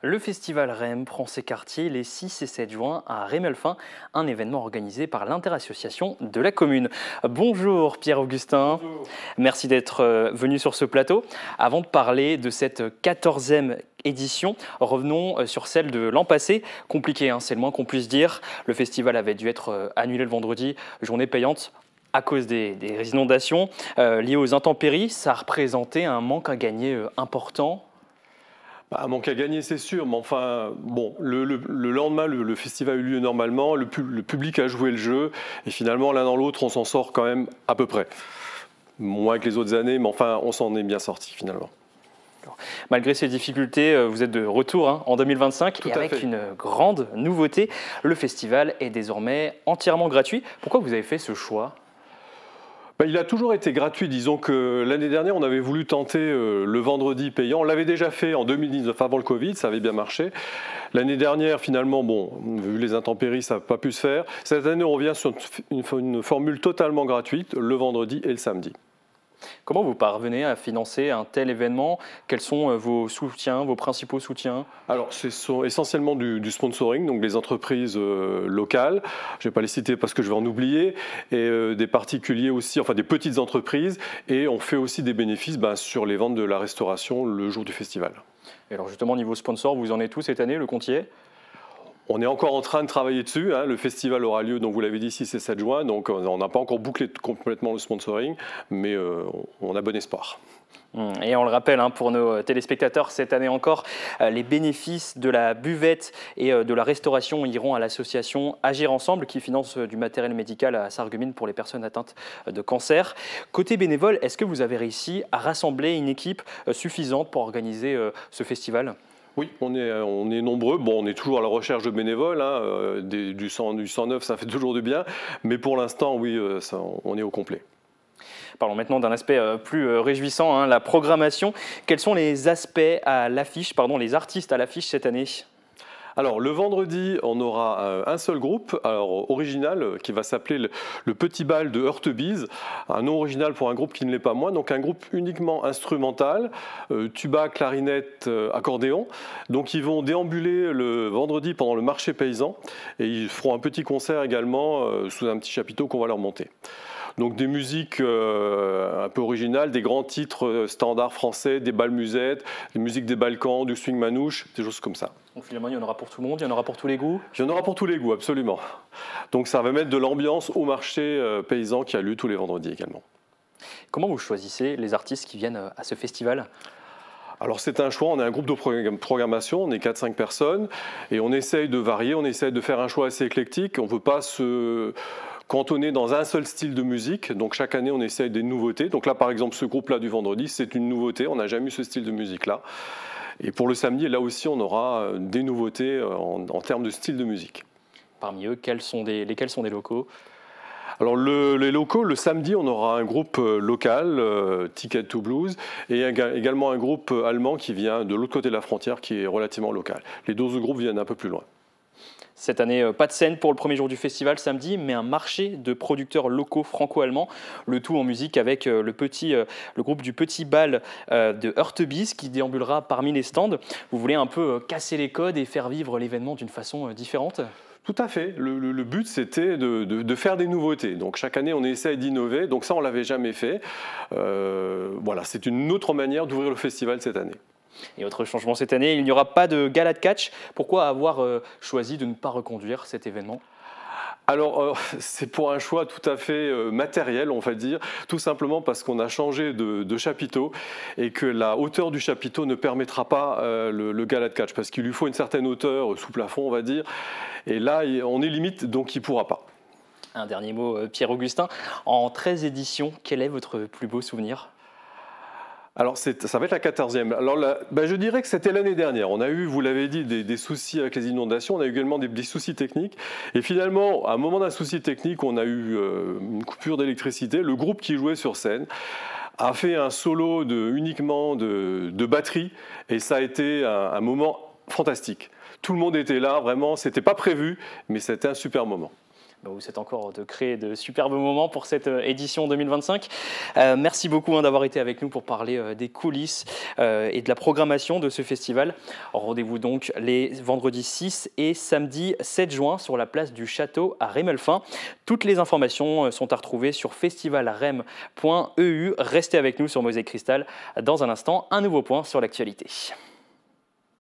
Le festival REM prend ses quartiers les 6 et 7 juin à Rémelfin, un événement organisé par l'interassociation de la commune. Bonjour Pierre-Augustin, Bonjour. merci d'être venu sur ce plateau. Avant de parler de cette 14e édition, revenons sur celle de l'an passé. Compliqué, c'est le moins qu'on puisse dire. Le festival avait dû être annulé le vendredi, journée payante à cause des inondations liées aux intempéries. Ça a représenté un manque à gagner important. Un manque à gagner, c'est sûr, mais enfin, bon, le lendemain, le festival a eu lieu normalement, le public a joué le jeu, et finalement, l'un dans l'autre, on s'en sort quand même à peu près. Moins que les autres années, mais enfin, on s'en est bien sorti finalement. Malgré ces difficultés, vous êtes de retour en 2025 et avec une grande nouveauté, le festival est désormais entièrement gratuit. Pourquoi vous avez fait ce choix ? Il a toujours été gratuit. Disons que l'année dernière, on avait voulu tenter le vendredi payant. On l'avait déjà fait en 2019 avant le Covid, ça avait bien marché. L'année dernière, finalement, bon, vu les intempéries, ça n'a pas pu se faire. Cette année, on revient sur une formule totalement gratuite, le vendredi et le samedi. Comment vous parvenez à financer un tel événement? Quels sont vos soutiens, vos principaux soutiens? Alors, ce sont essentiellement du sponsoring, donc des entreprises locales. Je ne vais pas les citer parce que je vais en oublier. Et des particuliers aussi, enfin des petites entreprises. Et on fait aussi des bénéfices sur les ventes de la restauration le jour du festival. Et alors justement, niveau sponsor, vous en êtes où cette année, le comptier? On est encore en train de travailler dessus. Le festival aura lieu, donc vous l'avez dit, 6 et 7 juin. Donc on n'a pas encore bouclé complètement le sponsoring, mais on a bon espoir. Et on le rappelle pour nos téléspectateurs, cette année encore, les bénéfices de la buvette et de la restauration iront à l'association Agir Ensemble qui finance du matériel médical à Sarreguemines pour les personnes atteintes de cancer. Côté bénévole, est-ce que vous avez réussi à rassembler une équipe suffisante pour organiser ce festival ? Oui, on est nombreux. Bon, on est toujours à la recherche de bénévoles. Du 109, ça fait toujours du bien. Mais pour l'instant, oui, on est au complet. Parlons maintenant d'un aspect plus réjouissant, la programmation. Quels sont les aspects à l'affiche, les artistes à l'affiche cette année ? Alors le vendredi, on aura un seul groupe original qui va s'appeler le Petit Bal de Heurtebise, un nom original pour un groupe qui ne l'est pas moins, donc un groupe uniquement instrumental, tuba, clarinette, accordéon. Donc ils vont déambuler le vendredi pendant le marché paysan et ils feront un petit concert également sous un petit chapiteau qu'on va leur monter. Donc des musiques un peu originales, des grands titres standards français, des bals musettes, des musiques des Balkans, du swing manouche, des choses comme ça. Donc finalement, il y en aura pour tout le monde, il y en aura pour tous les goûts? Il y en aura pour tous les goûts, absolument. Donc ça va mettre de l'ambiance au marché paysan qui a lieu tous les vendredis également. Comment vous choisissez les artistes qui viennent à ce festival ? Alors c'est un choix, on est un groupe de programmation, on est 4-5 personnes et on essaye de varier, on essaye de faire un choix assez éclectique. On ne veut pas se cantonner dans un seul style de musique, donc chaque année on essaye des nouveautés. Donc là par exemple ce groupe-là du vendredi, c'est une nouveauté, on n'a jamais eu ce style de musique-là. Et pour le samedi, là aussi on aura des nouveautés en termes de style de musique. Parmi eux, lesquels sont des locaux ? Alors les locaux, le samedi, on aura un groupe local, Ticket to Blues, et également un groupe allemand qui vient de l'autre côté de la frontière, qui est relativement local. Les deux autres groupes viennent un peu plus loin. Cette année, pas de scène pour le premier jour du festival samedi, mais un marché de producteurs locaux franco-allemands, le tout en musique avec le groupe du Petit Bal de Heurtebise qui déambulera parmi les stands. Vous voulez un peu casser les codes et faire vivre l'événement d'une façon différente ? Tout à fait. Le but, c'était de faire des nouveautés. Donc chaque année, on essaie d'innover. Donc ça, on ne l'avait jamais fait. Voilà, c'est une autre manière d'ouvrir le festival cette année. Et autre changement cette année, il n'y aura pas de gala de catch. Pourquoi avoir choisi de ne pas reconduire cet événement ? Alors, c'est pour un choix tout à fait matériel, on va dire, tout simplement parce qu'on a changé de chapiteau et que la hauteur du chapiteau ne permettra pas le gala de catch, parce qu'il lui faut une certaine hauteur sous plafond, on va dire, et là, on est limite, donc il ne pourra pas. Un dernier mot, Pierre-Augustin. En 13 éditions, quel est votre plus beau souvenir ? Alors, ça va être la 14e. Alors, je dirais que c'était l'année dernière. On a eu, vous l'avez dit, des soucis avec les inondations. On a eu également des soucis techniques. Et finalement, à un moment d'un souci technique, on a eu une coupure d'électricité. Le groupe qui jouait sur scène a fait un solo uniquement de batterie. Et ça a été un moment fantastique. Tout le monde était là, vraiment. C'était pas prévu, mais c'était un super moment. Vous êtes encore de créer de superbes moments pour cette édition 2025. Merci beaucoup d'avoir été avec nous pour parler des coulisses et de la programmation de ce festival. Rendez-vous donc les vendredis 6 et samedi 7 juin sur la place du Château à Rémelfin. Toutes les informations sont à retrouver sur festivalrem.eu. Restez avec nous sur Mosaïque Cristal. Dans un instant, un nouveau point sur l'actualité.